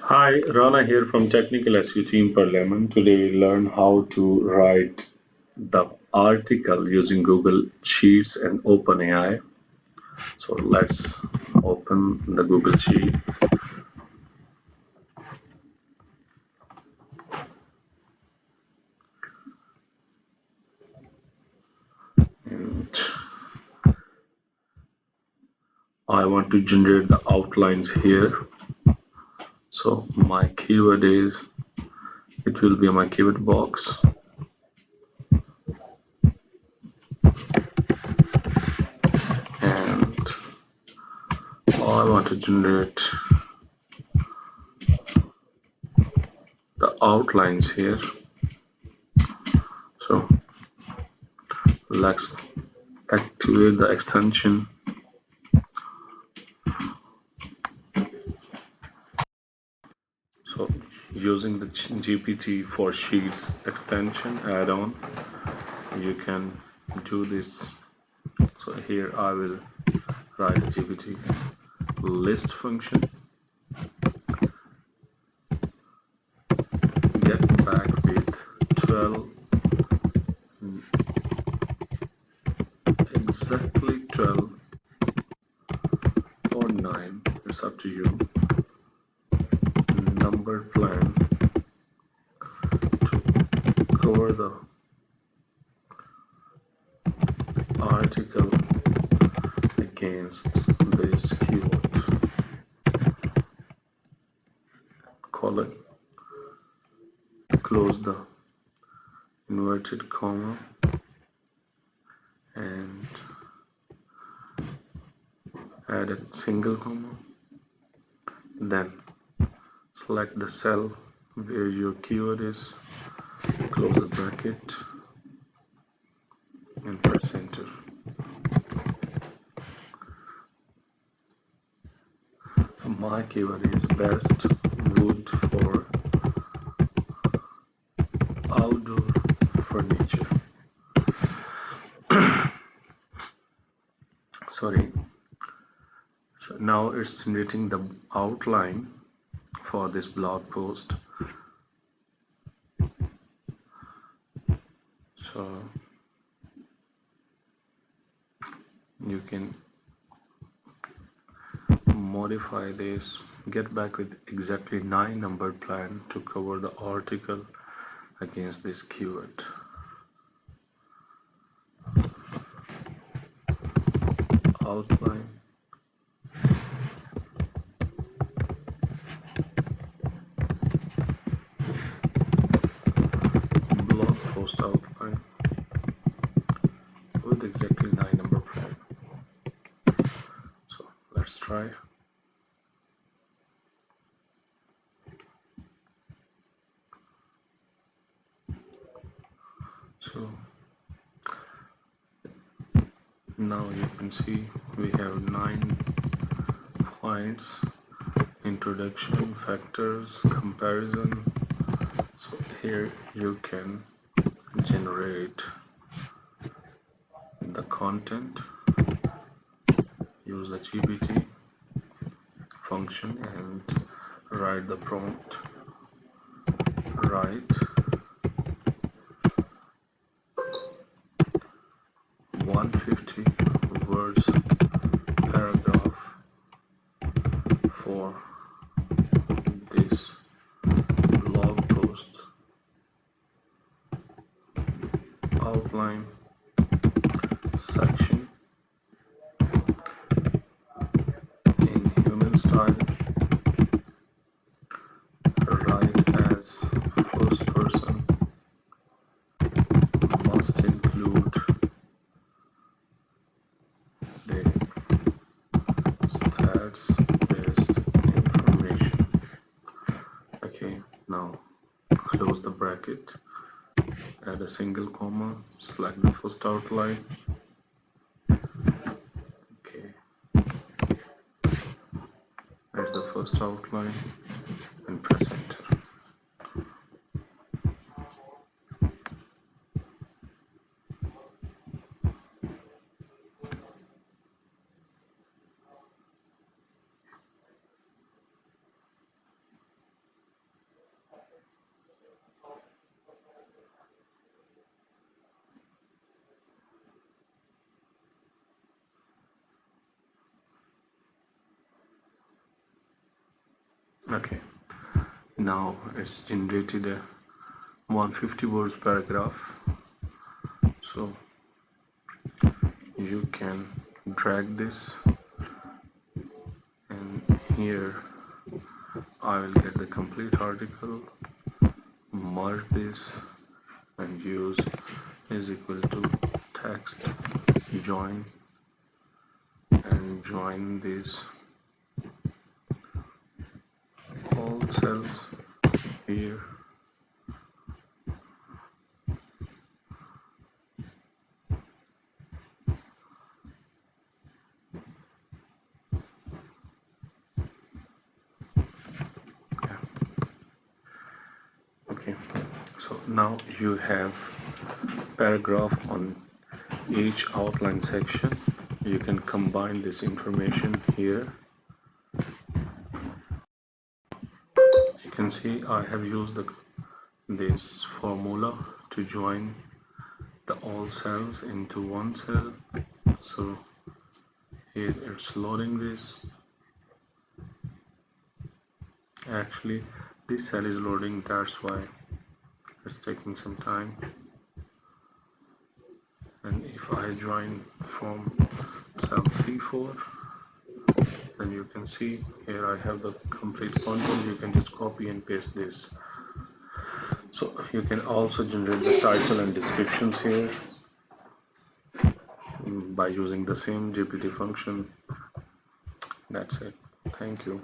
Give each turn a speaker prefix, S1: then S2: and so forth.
S1: Hi, Rana here from Technical SU Team Parliament. Today we learn how to write the article using Google Sheets and OpenAI. So let's open the Google Sheet. And I want to generate the outlines here. So my keyword is, it will be my keyword box. And I want to generate the outlines here. So let's activate the extension. So using the GPT for Sheets extension add-on, you can do this. So here I will write GPT list function, get back with 12, exactly 12 or 9, it's up to you, number plan to cover the article against this keyword. Colon, close the inverted comma and add a single comma, then select the cell where your keyword is, close the bracket and press enter. My keyword is best wood for outdoor furniture. Sorry. So now it's generating the outline for this blog post. So you can modify this, get back with exactly 9 numbered plan to cover the article against this keyword. Outline, blog post outline with exactly 9 number plan. So let's try. So now you can see we have 9 points: introduction, factors, comparison. So here you can generate the content, use the GPT function and write the prompt. Write 150 words paragraph for this blog post. Outline section in human style. Write as first person. Must include the stats based information. Okay, now close the bracket, add a single comma, select the first outline. Okay, add the first outline and press enter. Okay, now it's generated a 150 words paragraph. So you can drag this, and here I will get the complete article, merge this, and use is equal to text join, and join these all cells here. Okay, so now you have paragraph on each outline section. You can combine this information here. You can see I have used this formula to join the all cells into one cell. So here it's loading this. Actually, this cell is loading, that's why it's taking some time. And if I join from cell C4, then you can see here I have the complete content. You can just copy and paste this. So you can also generate the title and descriptions here by using the same GPT function. That's it. Thank you.